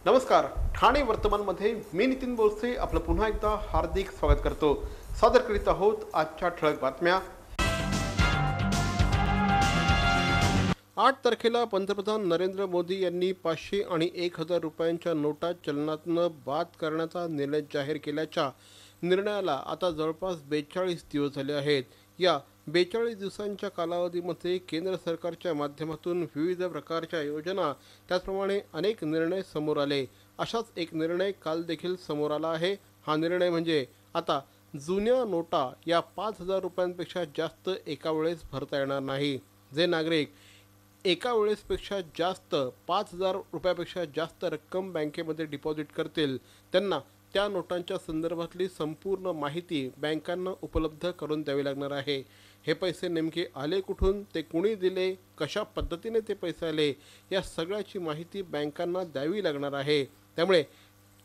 नमस्कार. ठाणे वर्तमानमध्ये मी नितीन बोरसे आपलं पुन्हा एकदा हार्दिक स्वागत करतो. सादर करीत आहोत आजच्या ठळक बातम्या. 8 तारखेला पंतप्रधान नरेंद्र मोदी यांनी 500 आणि 1000 रुपयांच्या नोटा चलनातनं बाद करण्याचा निर्णय जाहीर केल्याच्या निर्णयाला आता जवळपास 42 दिवस झाले आहेत. या 42 दिवसांच्या कालावधीमध्ये केंद्र सरकारच्या माध्यमातून विविध प्रकारच्या योजना त्याचप्रमाणे अनेक निर्णय समोर आले. अशाच एक निर्णय काल देखील समोर आला आहे. हा निर्णय म्हणजे आता जुन्या नोटा या 5000 रुपयांपेक्षा जास्त एका वेळेस भरता येणार नाही. जे नागरिक एका वेळेसपेक्षा जास्त 5000 रुपयापेक्षा जास्त रक्कम बँकेमध्ये डिपॉझिट करतील त्यांना त्या नोटांच्या संदर्भातली संपूर्ण माहिती बँकांना उपलब्ध करून द्यावी लागणार आहे. हे पैसे नेमके आले कुठून, ते कुणी दिले, कशा पद्धतीने ते पैसे आले, या सगळ्याची माहिती बँकांना द्यावी लागणार आहे. त्यामुळे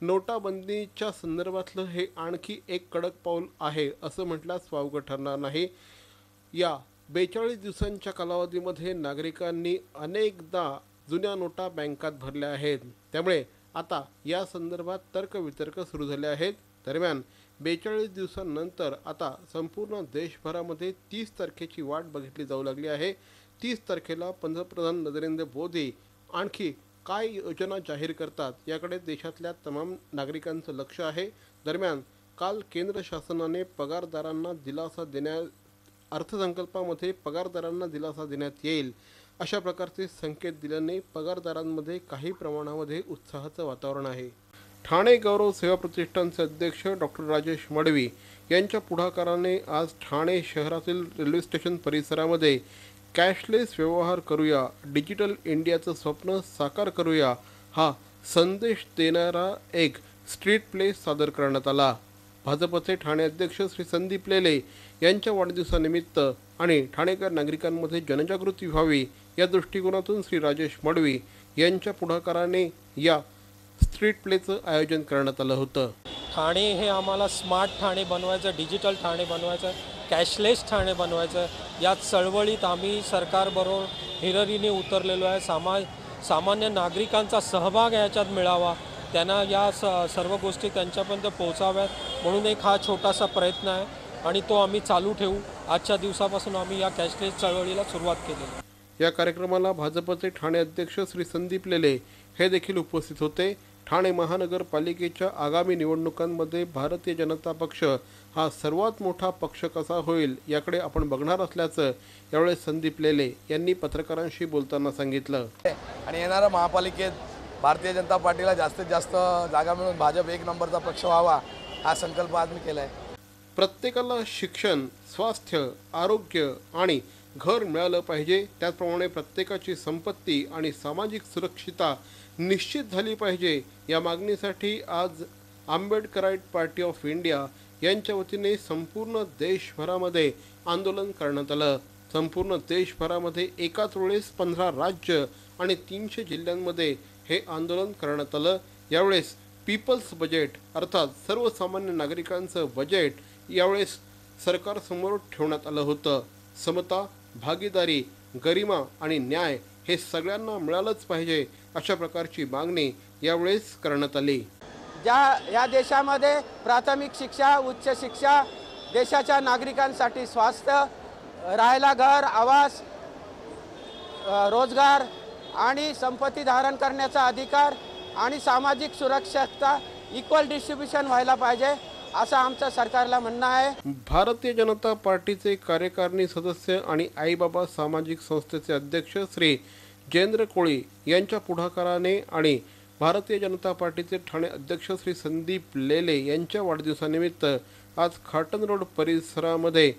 नोटाबंदीच्या संदर्भातलं हे आणखी एक कडक पाऊल आहे असं म्हटल्यास वावगं ठरणार नाही. या 42 दिवसांच्या कालावधीमध्ये नागरिकांनी अनेकदा जुन्या नोटा बँकात भरल्या आहेत. त्यामुळे आता या संदर्भात तर्कवितर्क सुरू झाले आहेत. दरम्यान 42 दिवसांनंतर आता संपूर्ण देशभरामध्ये 30 तारखेची वाट बघितली जाऊ लागली आहे. 30 तारखेला पंतप्रधान नरेंद्र मोदी आणखी काय योजना जाहीर करतात याकडे देशातल्या तमाम नागरिकांचं लक्ष आहे. दरम्यान काल केंद्र शासनाने पगारदारांना दिलासा अर्थसंकल्पामध्ये पगारदारांना दिलासा देण्यात येईल अशा प्रकारचे संकेत दिल्याने पगारदारांमध्ये काही प्रमाणामध्ये उत्साहाचं वातावरण आहे. ठाणे गौरव सेवा प्रतिष्ठानचे अध्यक्ष डॉक्टर राजेश मडवी यांच्या पुढाकाराने आज ठाणे शहरातील रेल्वे स्टेशन परिसरामध्ये कॅशलेस व्यवहार करूया, डिजिटल इंडियाचं स्वप्न साकार करूया हा संदेश देणारा एक स्ट्रीट प्ले सादर करण्यात आला. भाजपचे ठाणे अध्यक्ष श्री संदीप लेले यांच्या वाढदिवसानिमित्त आणि ठाणेकर नागरिकांमध्ये जनजागृती व्हावी या दृष्टिकोनातून श्री राजेश मडवी यांच्या पुढाकाराने या स्ट्रीट प्लेचं आयोजन करण्यात आलं होतं. ठाणे हे आम्हाला स्मार्ट ठाणे बनवायचं, डिजिटल ठाणे बनवायचं, कॅशलेस ठाणे बनवायचं. या चळवळीत आम्ही सरकारबरोबर हिरिरीने उतरलेलो आहे. सामान्य नागरिकांचा सहभाग याच्यात मिळावा, त्यांना या सर्व गोष्टी त्यांच्यापर्यंत पोहोचाव्यात म्हणून एक हा छोटासा प्रयत्न आहे आणि तो आम्ही चालू ठेवू. आजच्या दिवसापासून आम्ही या कॅशलेस चळवळीला सुरुवात केली. या कार्यक्रमाला भाजपचे ठाणे अध्यक्ष श्री संदीप लेले हे देखील उपस्थित होते. ठाणे महानगरपालिकेच्या आगामी निवडणुकांमध्ये भारतीय जनता पक्ष हा सर्वात मोठा पक्ष कसा होईल याकडे आपण बघणार असल्याचं यावेळेस संदीप लेले यांनी पत्रकारांशी बोलताना सांगितलं. आणि येणाऱ्या महापालिकेत भारतीय जनता पार्टीला जास्तीत जास्त जागा मिळून भाजप एक नंबरचा पक्ष व्हावा हा संकल्प आज मी केला आहे. प्रत्येकाला शिक्षण, स्वास्थ्य, आरोग्य आणि घर मिळालं पाहिजे. त्याचप्रमाणे प्रत्येकाची संपत्ती आणि सामाजिक सुरक्षितता निश्चित झाली पाहिजे. या मागणीसाठी आज आंबेडकराईट पार्टी ऑफ इंडिया यांच्या वतीने संपूर्ण देशभरामध्ये आंदोलन करण्यात आलं. संपूर्ण देशभरामध्ये एकाच वेळेस 15 राज्य आणि 300 जिल्ह्यांमध्ये हे आंदोलन करण्यात आलं. यावेळेस पीपल्स बजेट अर्थात सर्वसामान्य नागरिकांचं बजेट यावेळेस सरकारसमोर ठेवण्यात आलं होतं. समता, भागीदारी, गरिमा आणि न्याय हे सगळ्यांना मिळालंच पाहिजे अशा प्रकारची मागणी यावेळेस करण्यात आली. या देशामध्ये प्राथमिक शिक्षा, उच्च शिक्षा, देशाच्या नागरिकांसाठी स्वास्थ्य, राहायला घर, आवास, रोजगार आणि संपत्ती धारण करण्याचा अधिकार आणि सामाजिक सुरक्षितता इक्वल डिस्ट्रीब्युशन व्हायला पाहिजे असं आमचं सरकारला म्हणणं आहे. भारतीय जनता पार्टीचे कार्यकारिणी सदस्य आणि आईबाबा सामाजिक संस्थेचे अध्यक्ष श्री जयेंद्र कोळी यांच्या पुढाकाराने आणि भारतीय जनता पार्टीचे ठाणे अध्यक्ष श्री संदीप लेले यांच्या वाढदिवसानिमित्त आज खाटन रोड परिसरामध्ये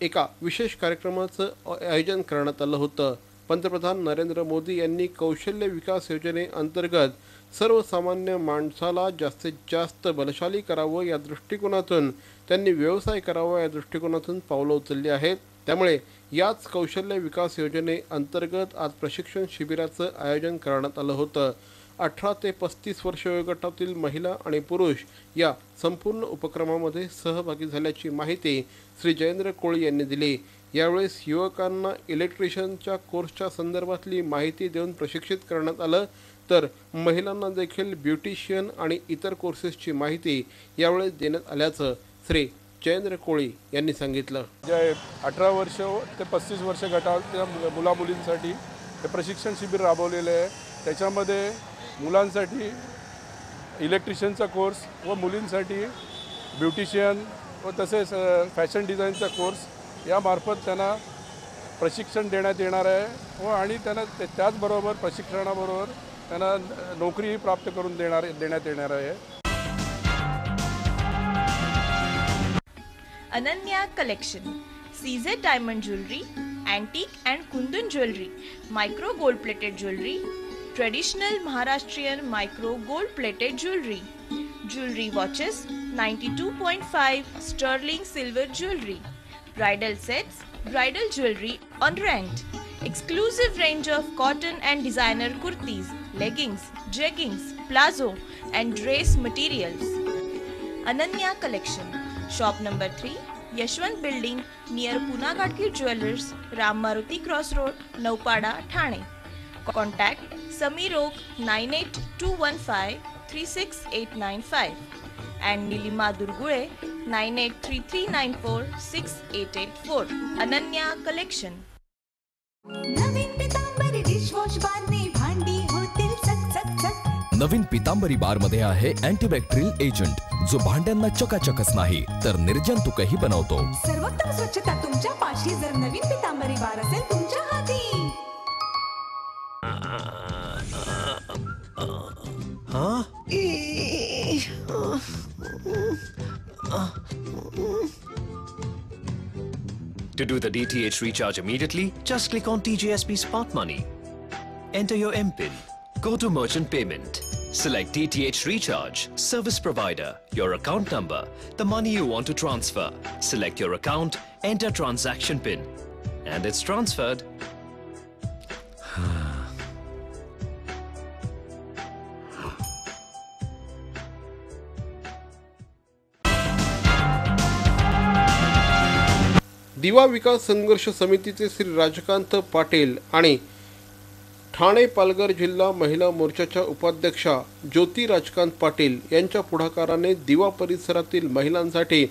एका विशेष कार्यक्रमाचं आयोजन करण्यात आलं होतं. पंतप्रधान नरेंद्र मोदी यांनी कौशल्य विकास योजनेअंतर्गत सर्वसामान्य माणसाला जास्तीत जास्त बलशाली करावं या दृष्टिकोनातून त्यांनी व्यवसाय करावा या दृष्टिकोनातून पावलं उचलली आहेत. त्यामुळे याच कौशल्य विकास योजनेअंतर्गत आज प्रशिक्षण शिबिराचं आयोजन करण्यात आलं होतं. 18 ते 35 वर्ष वयोगटातील महिला आणि पुरुष या संपूर्ण उपक्रमामध्ये सहभागी झाल्याची माहिती श्री जयेंद्र कोळी यांनी दिली. यावेळेस युवकांना इलेक्ट्रिशियनच्या कोर्सच्या संदर्भातली माहिती देऊन प्रशिक्षित करण्यात आलं. तर महिलांना देखील ब्युटिशियन आणि इतर कोर्सेसची माहिती यावेळी देण्यात आल्याचं श्री जयेंद्र कोळी यांनी सांगितलं. जे 18 वर्ष ते 35 वर्ष गटाच्या मुलामुलींसाठी हे प्रशिक्षण शिबिर राबवलेले आहे. त्याच्यामध्ये मुलांसाठी इलेक्ट्रिशियनचा कोर्स व मुलींसाठी ब्युटिशियन व तसेच फॅशन डिझाईनचा कोर्स यामार्फत त्यांना प्रशिक्षण देण्यात येणार आहे व आणि त्यांना त्याचबरोबर प्रशिक्षणाबरोबर त्यांना नोकरीही प्राप्त करून देण्यात येणार आहे. Ananya Collection, CZ Diamond Jewelry, Antique and Kundan Jewelry, Micro Gold Plated Jewelry, Traditional Maharashtrian Micro Gold Plated Jewelry, Jewelry Watches, 92.5 Sterling Silver Jewelry, Bridal Sets, Bridal Jewelry on rent, exclusive range of cotton and designer kurtis, leggings, jeggings, plazo and dress materials. Ananya Collection, Shop number 3, Yashwant Building near Pune Ghatki Jewelers, Ram Maruti Cross Road, Naupada, Thane. Contact Sameer Oak 98215 36895 and Nilima Durgule 983394 6884. Ananya Collection. Naveen Pitambari dishwash बारने भांडी होतील चकचक. नवीन पितांबरी बार मध्ये आहे antibacterial agent जो भांड्यांना चकाचकच नाही तर निर्जंतुकही बनवतो. सर्वोत्तम स्वच्छता तुमच्या पाशी जर नवीन पितांबरी बार असेल तुमच्या हाती. To do the DTH recharge immediately, just click on TJSP Smart Money. Enter your MPIN. Go to Merchant Payment. Select DTH Recharge, Service Provider, your account number, the money you want to transfer. Select your account, enter transaction PIN, and it's transferred. दिवा विकास संघर्ष समितीचे श्री राजकांत पाटील आणि ठाणे पालघर जिल्हा महिला मोर्चाच्या उपाध्यक्षा ज्योती राजकांत पाटील यांच्या पुढाकाराने दिवा परिसरातील महिलांसाठी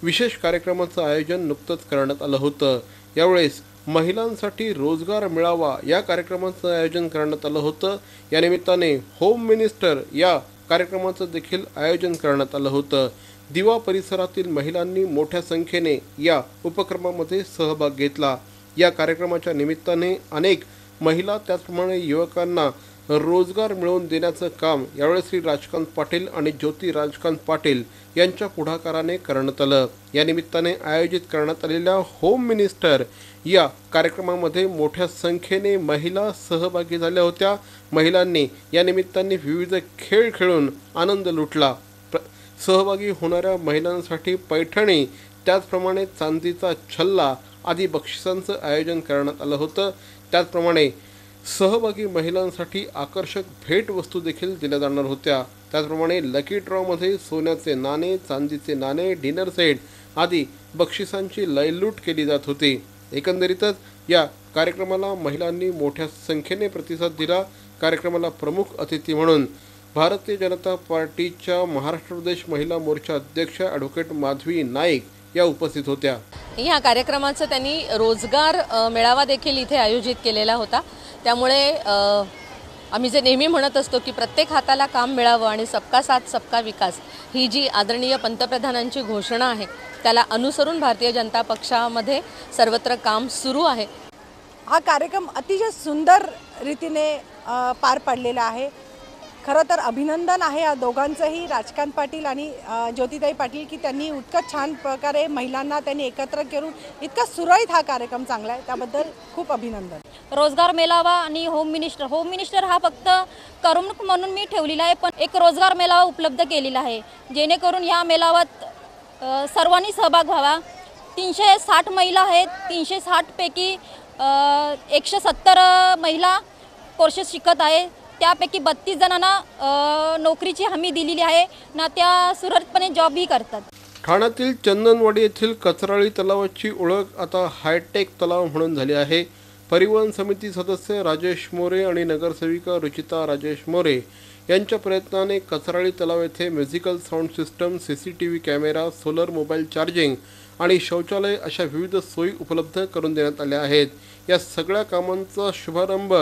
विशेष कार्यक्रमाचं आयोजन नुकतंच करण्यात आलं होतं. यावेळेस महिलांसाठी रोजगार मिळावा या कार्यक्रमाचं आयोजन करण्यात आलं होतं. या निमित्ताने होम मिनिस्टर या कार्यक्रमाचं देखील आयोजन करण्यात आलं होतं. दिवा परिसरातील महिलांनी मोठ्या संख्येने या उपक्रमामध्ये सहभाग घेतला. या कार्यक्रमाच्या निमित्ताने अनेक महिला त्याचप्रमाणे युवकांना रोजगार मिळवून देण्याचं काम यावेळी श्री राजकांत पाटील आणि ज्योती राजकांत पाटील यांच्या पुढाकाराने करण्यात आलं. या निमित्ताने आयोजित करण्यात आलेल्या होम मिनिस्टर या कार्यक्रमामध्ये मोठ्या संख्येने महिला सहभागी झाल्या होत्या. महिलांनी या निमित्ताने विविध खेळ खेळून आनंद लुटला. सहभागी होणाऱ्या महिलांसाठी पैठणी त्याचप्रमाणे चांदीचा छल्ला आदी बक्षिसांचं आयोजन करण्यात आलं होतं. त्याचप्रमाणे सहभागी महिलांसाठी आकर्षक भेटवस्तू देखील दिल्या जाणार होत्या. त्याचप्रमाणे लकी ड्रॉमध्ये सोन्याचे नाणे, चांदीचे नाणे, डिनर सेट आदी बक्षिसांची लयलूट केली जात होती. एकंदरीतच या कार्यक्रमाला महिलांनी मोठ्या संख्येने प्रतिसाद दिला. कार्यक्रमाला प्रमुख अतिथी म्हणून भारतीय जनता पार्टीच्या महाराष्ट्र प्रदेश महिला मोर्चा अध्यक्ष ॲडव्होकेट माधवी नाईक या उपस्थित होत्या. या कार्यक्रमाचा त्यांनी रोजगार मेळावा देखील इथे आयोजित केलेला होता. त्यामुळे आम्ही जे नेहमी म्हणत असतो की प्रत्येक हाताला काम मिळावं आणि सबका साथ सबका विकास ही जी आदरणीय पंतप्रधानांची घोषणा आहे त्याला अनुसरून भारतीय जनता पक्षामध्ये सर्वत्र काम सुरू आहे. हा कार्यक्रम अतिशय सुंदर रीतीने पार पडलेला आहे. खरं तर अभिनंदन आहे या दोघांचंही, राजकांत पाटील आणि ज्योतिताई पाटील, की त्यांनी इतकं छान प्रकारे महिलांना त्यांनी एकत्र करून इतका सुरळीत हा कार्यक्रम चांगला आहे, त्याबद्दल खूप अभिनंदन. रोजगार मेळावा आणि होम मिनिस्टर हा फक्त करमणूक म्हणून मी ठेवलेला आहे, पण एक रोजगार मेळावा उपलब्ध केलेला आहे जेणेकरून या मेळाव्यात सर्वांनी सहभाग व्हावा. 360 महिला आहेत. 360 पैकी 170 महिला कोर्सेस शिकत आहे. त्यापैकी 32 जणांना नोकरीची हमी दिलेली आहे ना, त्या सुरळीतपणे जॉबही करतात. ठाण्यातील चंदनवाडी येथील कचराळी तलावाची ओळख आता हायटेक तलाव म्हणून झाली आहे. परिवहन समिती सदस्य राजेश मोरे आणि नगरसेविका रुचिता राजेश मोरे यांच्या प्रयत्नाने कचराळी तलाव येथे musical sound system, CCTV camera, solar mobile charging आणि शौचालय अशा विविध सोयी उपलब्ध करून देण्यात आल्या आहेत. या सगळ्या कामांचा शुभारंभ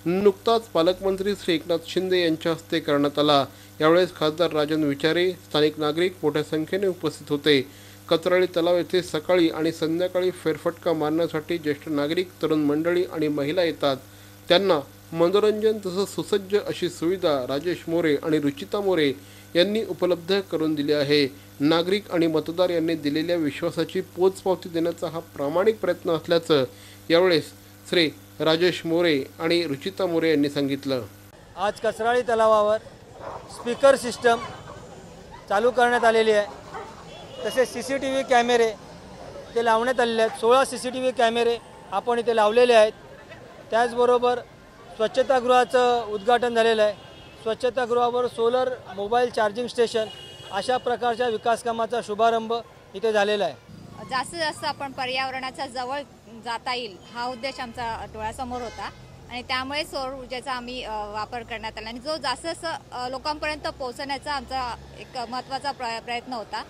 नुकताच पालकमंत्री श्री एकनाथ शिंदे यांच्या हस्ते करण्यात आला. यावेळेस खासदार राजन विचारे, स्थानिक नागरिक मोठ्या संख्येने उपस्थित होते. कचराळी तलाव येथे सकाळी आणि संध्याकाळी फेरफटका मारण्यासाठी ज्येष्ठ नागरिक, तरुण मंडळी आणि महिला येतात. त्यांना मनोरंजन तसंच सुसज्ज अशी सुविधा राजेश मोरे आणि रुचिता मोरे यांनी उपलब्ध करून दिली आहे. नागरिक आणि मतदार यांनी दिलेल्या विश्वासाची पोचपावती देण्याचा हा प्रामाणिक प्रयत्न असल्याचं यावेळेस श्री राजेश मोरे आणि रुचिता मोरे यांनी सांगितलं. आज कचराळी तलावावर स्पीकर सिस्टम चालू करण्यात आलेली आहे. तसेच CCTV कॅमेरे ते लावण्यात आलेले आहेत. 16 CCTV कॅमेरे आपण इथे लावलेले आहेत. त्याचबरोबर स्वच्छतागृहाचं उद्घाटन झालेलं आहे. स्वच्छतागृहावर सोलर मोबाईल चार्जिंग स्टेशन अशा प्रकारच्या विकासकामाचा शुभारंभ इथे झालेला आहे. जास्तीत जास्त आपण पर्यावरणाच्या जवळ जाता येईल हा उद्देश आमचा डोळ्यासमोर होता आणि त्यामुळे सौर ऊर्जेचा आम्ही वापर करण्यात आला आणि जो जास्त लोकांपर्यंत पोहोचण्याचा आमचा एक महत्त्वाचा प्रयत्न होता.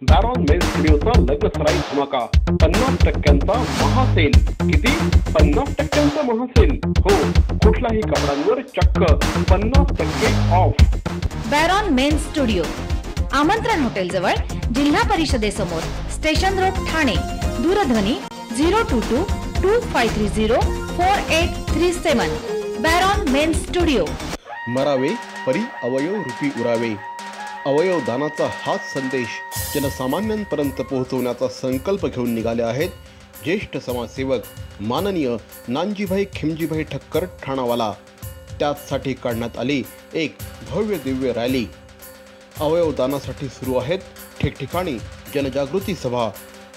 बॅरॉन मेन्स स्टुडिओचा लग्नसराई धमाका 50% महासेल. किती? 50% महासेल. हो, कुठल्याही कपड्यांवर चक्क 50% ऑफ. बॅरॉन मेन्स स्टुडिओ, आमंत्रण हॉटेल जवळ, जिल्हा परिषदेसमोर, स्टेशन रोड, ठाणे. दूरध्वनी 02225304837. बॅरॉन मेन्स स्टुडिओ. मरावे परी अवयव रूपी उरावे. अवयव दानाचा हाच संदेश जनसामान्यांपर्यंत पोहोचवण्याचा संकल्प घेऊन निघाले आहेत ज्येष्ठ समाजसेवक माननीय नानजीभाई खिमजीभाई ठक्कर ठाणावाला. त्यासाठी काढण्यात आली एक भव्य दिव्य रॅली. अवयव दानासाठी सुरू आहेत ठिकठिकाणी जनजागृती सभा.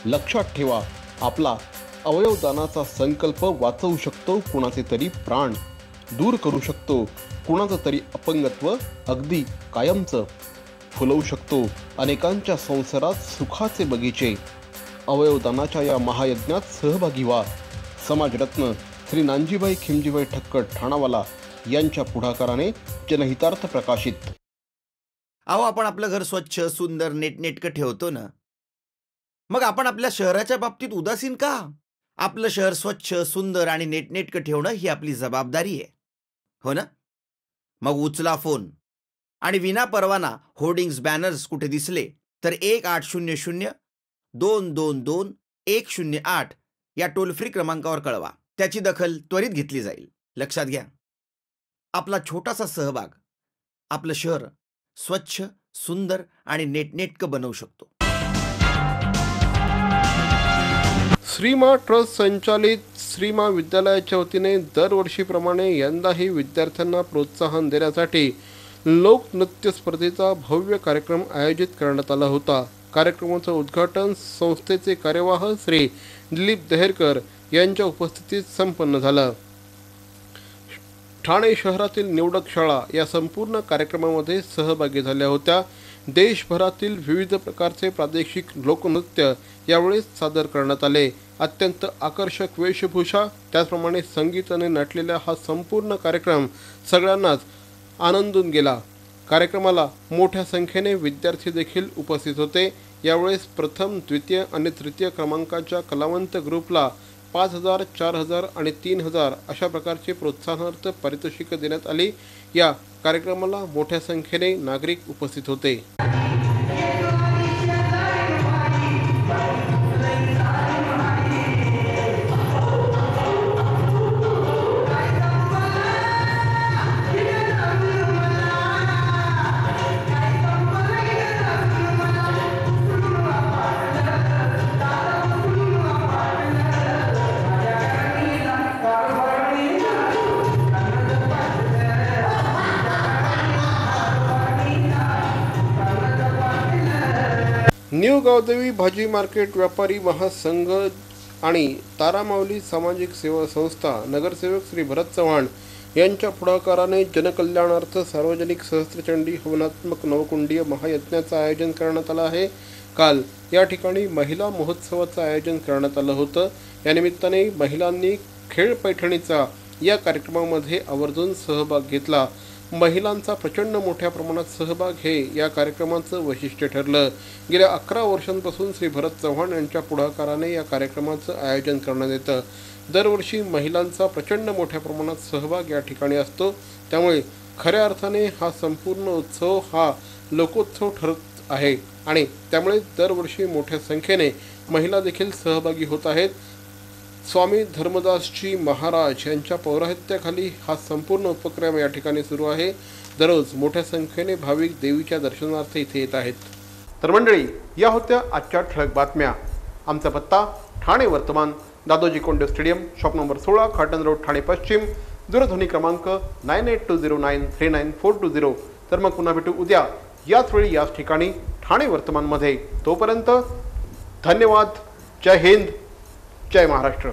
लक्षात ठेवा, आपला अवयव दानाचा संकल्प वाचवू शकतो कुणाचे तरी प्राण, दूर करू शकतो कुणाचं तरी अपंगत्व अगदी कायमचं, फुलवू शकतो अनेकांच्या संसारात सुखाचे बगीचे. अवयवदानाच्या या महायज्ञात सहभागी व्हा. समाजरत्न श्री नानजीभाई खिमजीभाई ठक्कर ठाणावाला यांच्या पुढाकाराने जनहितार्थ प्रकाशित. अहो, आपण आपलं घर स्वच्छ, सुंदर, नेटनेटकं ठेवतो ना, मग आपण आपल्या शहराच्या बाबतीत उदासीन का? आपलं शहर स्वच्छ, सुंदर आणि नेटनेटकं ठेवणं ही आपली जबाबदारी आहे, हो ना? मग उचला फोन आणि विना परवाना होर्डिंग्स, बॅनर्स कुठे दिसले तर 1800-222-108 या टोल फ्री क्रमांकावर कळवा. त्याची दखल त्वरित घेतली जाईल. लक्षात घ्या, आपला छोटासा सहभाग आपलं शहर स्वच्छ, सुंदर आणि नेटनेटकं बनवू शकतो. श्रीमा ट्रस्ट संचालित श्रीमा विद्यालयाच्या वतीने दरवर्षीप्रमाणे यंदाही विद्यार्थ्यांना प्रोत्साहन देण्यासाठी लोकनृत्य स्पर्धेचा भव्य कार्यक्रम आयोजित करण्यात आला होता. कार्यक्रमाचं उद्घाटन संस्थेचे कार्यवाह श्री दिलीप दहेरकर यांच्या उपस्थितीत संपन्न झालं. ठाणे शहरातील निवडक शाळा या संपूर्ण कार्यक्रमामध्ये सहभागी झाल्या होत्या. देशभरातील विविध प्रकारचे प्रादेशिक लोकनृत्य यावेळेस सादर करण्यात आले. अत्यंत आकर्षक वेशभूषा, त्याचप्रमाणे संगीताने नटलेला हा संपूर्ण कार्यक्रम सगळ्यांनाच आनंदून गेला. कार्यक्रमाला मोठ्या संख्येने विद्यार्थी देखील उपस्थित होते. यावेळेस प्रथम, द्वितीय आणि तृतीय क्रमांकाच्या कलावंत ग्रुपला 5,000, 4,000 आणि 3,000 अशा प्रकारची प्रोत्साहनार्थ पारितोषिकं देण्यात आली. या कार्यक्रमाला मोठ्या संख्येने नागरिक उपस्थित होते. न्यू गावदेवी भाजी मार्केट व्यापारी महासंघ आणि तारामाऊली सामाजिक सेवा संस्था नगरसेवक श्री भरत चव्हाण यांच्या पुढाकाराने जनकल्याणार्थ सार्वजनिक सहस्त्रचंडी हवनात्मक नवकुंडीय महायज्ञाचं आयोजन करण्यात आलं आहे. काल या ठिकाणी महिला महोत्सवाचं आयोजन करण्यात आलं होतं। या निमित्ताने महिलांनी खेळ पैठणीचा या कार्यक्रमामध्ये आवर्जून सहभाग घेतला। महिलांचा प्रचंड मोठ्या प्रमाणात सहभाग हे या कार्यक्रमाचं वैशिष्ट्य ठरलं। गेल्या 11 वर्षांपासून श्री भरत चव्हाण यांच्या पुढाकाराने या कार्यक्रमाचं आयोजन करण्यात येतं। दरवर्षी महिलांचा प्रचंड मोठ्या प्रमाणात सहभाग या ठिकाणी असतो, त्यामुळे खऱ्या अर्थाने हा संपूर्ण उत्सव हा लोकोत्सव ठरत आहे आणि त्यामुळे दरवर्षी मोठ्या संख्येने महिला देखील सहभागी होत आहेत। स्वामी धर्मदासजी महाराज यांच्या पौरोहित्याखाली हा संपूर्ण उपक्रम या ठिकाणी सुरू आहे। दररोज मोठ्या संख्येने भाविक देवीच्या दर्शनार्थ इथे येत आहेत। तर मंडळी, या होत्या आजच्या ठळक बातम्या। आमचा पत्ता ठाणे वर्तमान, Dadoji Konde stadium, shop number 16, Khatan road, Thane पश्चिम, दूरध्वनी क्रमांक 9820929420। तर मग पुन्हा भेटू उद्या याच वेळी याच ठिकाणी ठाणे वर्तमानमध्ये। तोपर्यंत धन्यवाद। जय हिंद, जय महाराष्ट्र।